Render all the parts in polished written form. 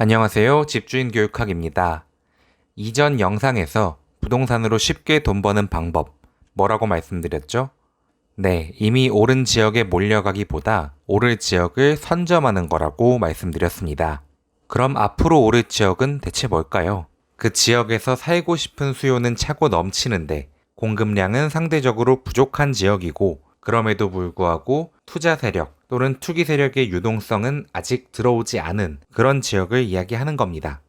안녕하세요. 집주인 교육학입니다. 이전 영상에서 부동산으로 쉽게 돈 버는 방법, 뭐라고 말씀드렸죠? 네, 이미 오른 지역에 몰려가기보다 오를 지역을 선점하는 거라고 말씀드렸습니다. 그럼 앞으로 오를 지역은 대체 뭘까요? 그 지역에서 살고 싶은 수요는 차고 넘치는데 공급량은 상대적으로 부족한 지역이고 그럼에도 불구하고 투자 세력 또는 투기 세력의 유동성은 아직 들어오지 않은 그런 지역을 이야기하는 겁니다.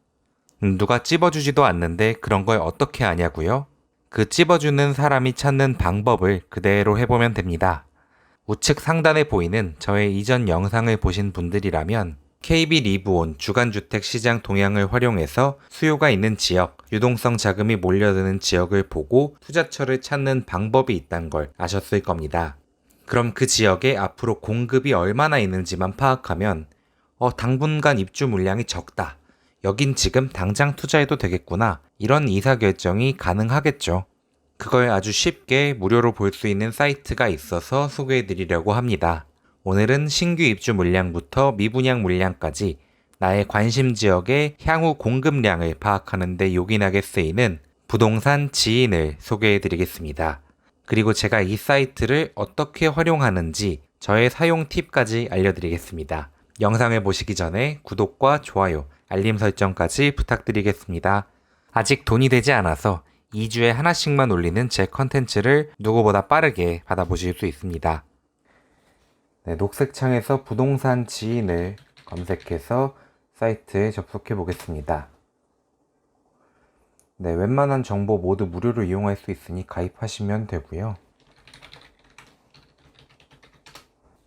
누가 찝어주지도 않는데 그런 걸 어떻게 아냐고요? 그 찝어주는 사람이 찾는 방법을 그대로 해보면 됩니다. 우측 상단에 보이는 저의 이전 영상을 보신 분들이라면 KB 리브온 주간주택 시장 동향을 활용해서 수요가 있는 지역, 유동성 자금이 몰려드는 지역을 보고 투자처를 찾는 방법이 있다는 걸 아셨을 겁니다. 그럼 그 지역에 앞으로 공급이 얼마나 있는지만 파악하면 당분간 입주 물량이 적다. 여긴 지금 당장 투자해도 되겠구나. 이런 의사결정이 가능하겠죠. 그걸 아주 쉽게 무료로 볼 수 있는 사이트가 있어서 소개해드리려고 합니다. 오늘은 신규 입주 물량부터 미분양 물량까지 나의 관심 지역의 향후 공급량을 파악하는 데 요긴하게 쓰이는 부동산 지인을 소개해드리겠습니다. 그리고 제가 이 사이트를 어떻게 활용하는지 저의 사용 팁까지 알려드리겠습니다. 영상을 보시기 전에 구독과 좋아요, 알림 설정까지 부탁드리겠습니다. 아직 돈이 되지 않아서 2주에 하나씩만 올리는 제 컨텐츠를 누구보다 빠르게 받아보실 수 있습니다. 네, 녹색 창에서 부동산 지인을 검색해서 사이트에 접속해 보겠습니다. 네, 웬만한 정보 모두 무료로 이용할 수 있으니 가입하시면 되고요.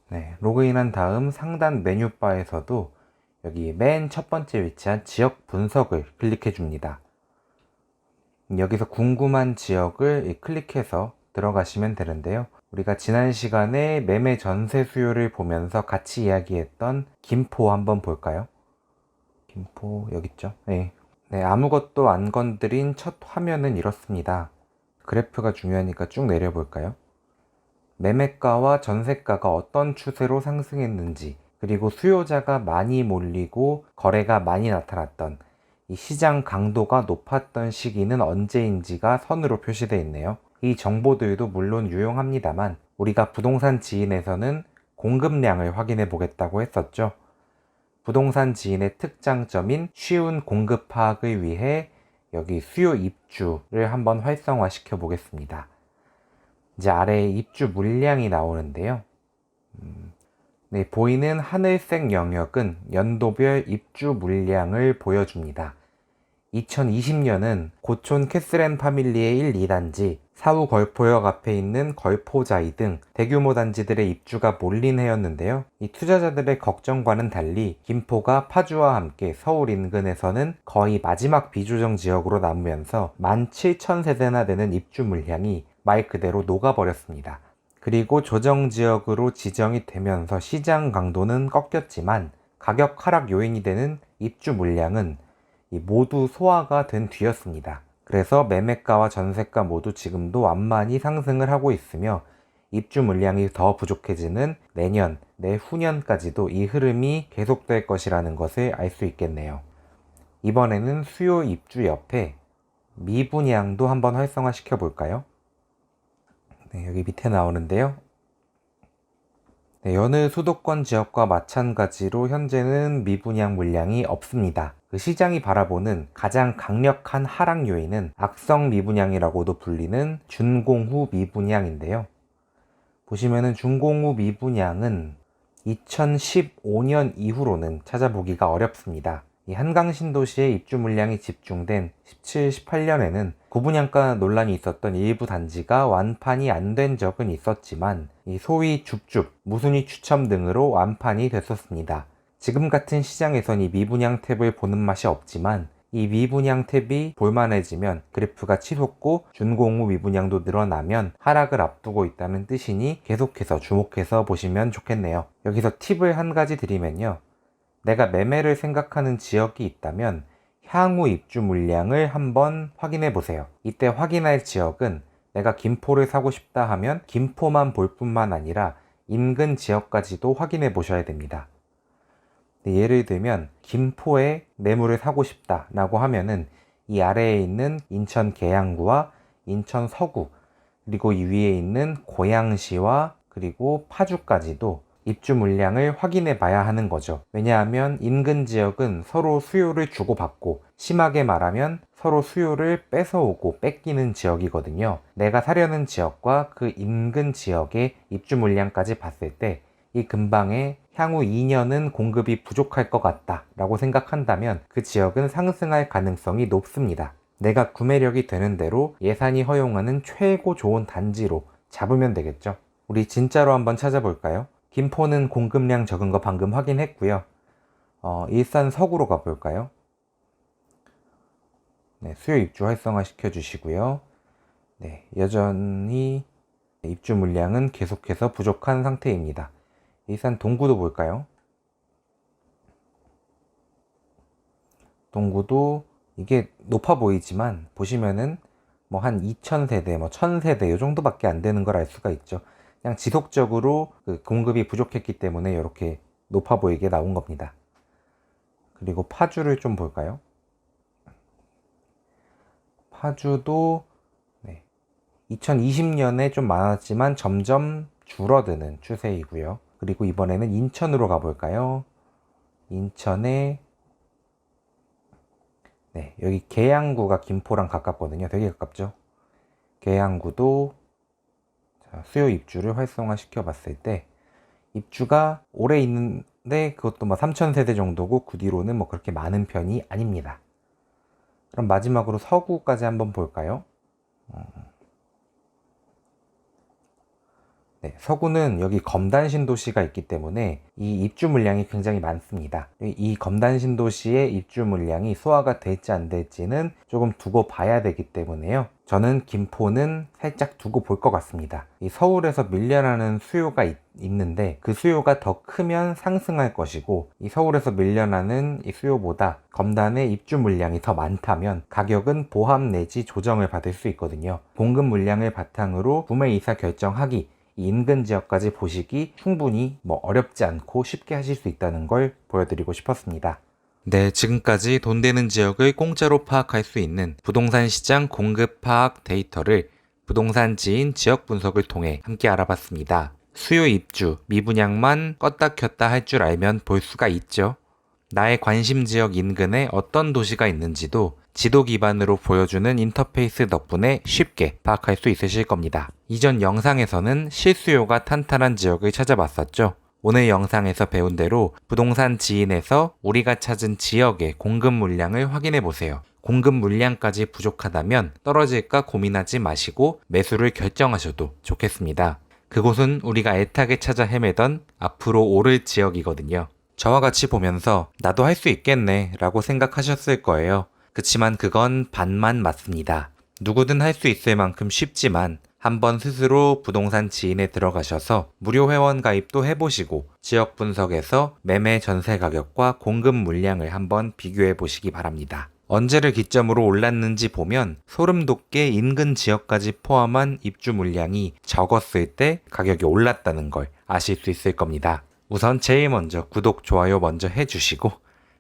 네, 로그인한 다음 상단 메뉴바에서도 여기 맨 첫 번째 위치한 지역 분석을 클릭해 줍니다. 여기서 궁금한 지역을 클릭해서 들어가시면 되는데요. 우리가 지난 시간에 매매 전세 수요를 보면서 같이 이야기했던 김포 한번 볼까요? 김포 여기 있죠? 네. 네, 아무것도 안 건드린 첫 화면은 이렇습니다. 그래프가 중요하니까 쭉 내려볼까요? 매매가와 전세가가 어떤 추세로 상승했는지, 그리고 수요자가 많이 몰리고 거래가 많이 나타났던 이 시장 강도가 높았던 시기는 언제인지가 선으로 표시되어 있네요. 이 정보들도 물론 유용합니다만 우리가 부동산 지인에서는 공급량을 확인해 보겠다고 했었죠. 부동산 지인의 특장점인 쉬운 공급 파악을 위해 여기 수요 입주를 한번 활성화 시켜 보겠습니다. 이제 아래에 입주 물량이 나오는데요. 네, 보이는 하늘색 영역은 연도별 입주 물량을 보여줍니다. 2020년은 고촌 캐슬앤 파밀리의 1, 2단지, 사후 걸포역 앞에 있는 걸포자이 등 대규모 단지들의 입주가 몰린 해였는데요. 이 투자자들의 걱정과는 달리 김포가 파주와 함께 서울 인근에서는 거의 마지막 비조정 지역으로 남으면서 17,000세대나 되는 입주 물량이 말 그대로 녹아버렸습니다. 그리고 조정지역으로 지정이 되면서 시장 강도는 꺾였지만 가격 하락 요인이 되는 입주 물량은 모두 소화가 된 뒤였습니다. 그래서 매매가와 전세가 모두 지금도 완만히 상승을 하고 있으며 입주 물량이 더 부족해지는 내년, 내후년까지도 이 흐름이 계속될 것이라는 것을 알 수 있겠네요. 이번에는 수요 입주 옆에 미분양도 한번 활성화 시켜볼까요? 네, 여기 밑에 나오는데요. 네, 여느 수도권 지역과 마찬가지로 현재는 미분양 물량이 없습니다. 그 시장이 바라보는 가장 강력한 하락 요인은 악성 미분양이라고도 불리는 준공후 미분양인데요. 보시면은 준공후 미분양은 2015년 이후로는 찾아보기가 어렵습니다. 이 한강 신도시의 입주 물량이 집중된 17, 18년에는 고분양가 논란이 있었던 일부 단지가 완판이 안 된 적은 있었지만 이 소위 줍줍, 무순위 추첨 등으로 완판이 됐었습니다. 지금 같은 시장에선 이 미분양 탭을 보는 맛이 없지만 이 미분양 탭이 볼만해지면 그래프가 치솟고 준공후 미분양도 늘어나면 하락을 앞두고 있다는 뜻이니 계속해서 주목해서 보시면 좋겠네요. 여기서 팁을 한 가지 드리면요. 내가 매매를 생각하는 지역이 있다면 향후 입주 물량을 한번 확인해 보세요. 이때 확인할 지역은 내가 김포를 사고 싶다 하면 김포만 볼 뿐만 아니라 인근 지역까지도 확인해 보셔야 됩니다. 예를 들면 김포에 매물을 사고 싶다라고 하면은 이 아래에 있는 인천 계양구와 인천 서구, 그리고 이 위에 있는 고양시와 그리고 파주까지도 입주 물량을 확인해 봐야 하는 거죠. 왜냐하면 인근 지역은 서로 수요를 주고받고, 심하게 말하면 서로 수요를 뺏어오고 뺏기는 지역이거든요. 내가 사려는 지역과 그 인근 지역의 입주 물량까지 봤을 때 이 근방에 향후 2년은 공급이 부족할 것 같다 라고 생각한다면 그 지역은 상승할 가능성이 높습니다. 내가 구매력이 되는 대로 예산이 허용하는 최고 좋은 단지로 잡으면 되겠죠. 우리 진짜로 한번 찾아볼까요? 김포는 공급량 적은 거 방금 확인했고요. 일산 서구로 가볼까요? 네, 수요 입주 활성화 시켜주시고요. 네, 여전히 입주 물량은 계속해서 부족한 상태입니다. 일산 동구도 볼까요? 동구도 이게 높아 보이지만 보시면은 뭐 한 2000세대, 뭐 1000세대 이 정도밖에 안 되는 걸 알 수가 있죠. 그냥 지속적으로 그 공급이 부족했기 때문에 이렇게 높아 보이게 나온 겁니다. 그리고 파주를 좀 볼까요? 파주도 2020년에 좀 많았지만 점점 줄어드는 추세이고요. 그리고 이번에는 인천으로 가볼까요? 인천에 여기 계양구가 김포랑 가깝거든요. 되게 가깝죠. 계양구도 수요 입주를 활성화 시켜 봤을 때 입주가 오래 있는데 그것도 뭐 3000세대 정도고 그 뒤로는 뭐 그렇게 많은 편이 아닙니다. 그럼 마지막으로 서구까지 한번 볼까요? 서구는 여기 검단 신도시가 있기 때문에 이 입주 물량이 굉장히 많습니다. 이 검단 신도시의 입주 물량이 소화가 될지 안 될지는 조금 두고 봐야 되기 때문에요. 저는 김포는 살짝 두고 볼 것 같습니다. 이 서울에서 밀려나는 수요가 있는데 그 수요가 더 크면 상승할 것이고, 이 서울에서 밀려나는 이 수요보다 검단의 입주 물량이 더 많다면 가격은 보합 내지 조정을 받을 수 있거든요. 공급 물량을 바탕으로 구매 이사 결정하기, 인근 지역까지 보시기 충분히 어렵지 않고 쉽게 하실 수 있다는 걸 보여드리고 싶었습니다. 네, 지금까지 돈 되는 지역을 공짜로 파악할 수 있는 부동산 시장 공급 파악 데이터를 부동산 지인 지역 분석을 통해 함께 알아봤습니다. 수요 입주, 미분양만 껐다 켰다 할 줄 알면 볼 수가 있죠. 나의 관심 지역 인근에 어떤 도시가 있는지도 지도 기반으로 보여주는 인터페이스 덕분에 쉽게 파악할 수 있으실 겁니다. 이전 영상에서는 실수요가 탄탄한 지역을 찾아봤었죠. 오늘 영상에서 배운 대로 부동산 지인에서 우리가 찾은 지역의 공급 물량을 확인해 보세요. 공급 물량까지 부족하다면 떨어질까 고민하지 마시고 매수를 결정하셔도 좋겠습니다. 그곳은 우리가 애타게 찾아 헤매던 앞으로 오를 지역이거든요. 저와 같이 보면서 나도 할 수 있겠네 라고 생각하셨을 거예요. 그치만 그건 반만 맞습니다. 누구든 할 수 있을 만큼 쉽지만 한번 스스로 부동산 지인에 들어가셔서 무료 회원 가입도 해보시고 지역 분석에서 매매 전세 가격과 공급 물량을 한번 비교해 보시기 바랍니다. 언제를 기점으로 올랐는지 보면 소름 돋게 인근 지역까지 포함한 입주 물량이 적었을 때 가격이 올랐다는 걸 아실 수 있을 겁니다. 우선 제일 먼저 구독, 좋아요 먼저 해주시고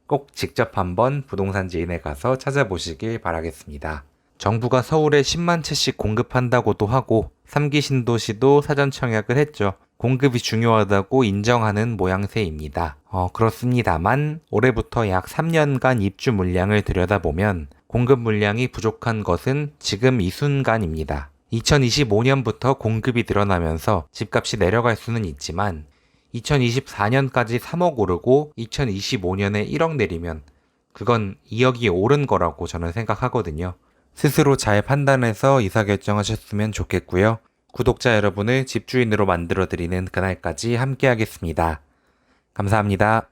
꼭 직접 한번 부동산 지인에 가서 찾아보시길 바라겠습니다. 정부가 서울에 10만 채씩 공급한다고도 하고 3기 신도시도 사전 청약을 했죠. 공급이 중요하다고 인정하는 모양새입니다. 그렇습니다만 올해부터 약 3년간 입주 물량을 들여다보면 공급 물량이 부족한 것은 지금 이 순간입니다. 2025년부터 공급이 늘어나면서 집값이 내려갈 수는 있지만 2024년까지 3억 오르고 2025년에 1억 내리면 그건 2억이 오른 거라고 저는 생각하거든요. 스스로 잘 판단해서 의사결정하셨으면 좋겠고요. 구독자 여러분을 집주인으로 만들어드리는 그날까지 함께 하겠습니다. 감사합니다.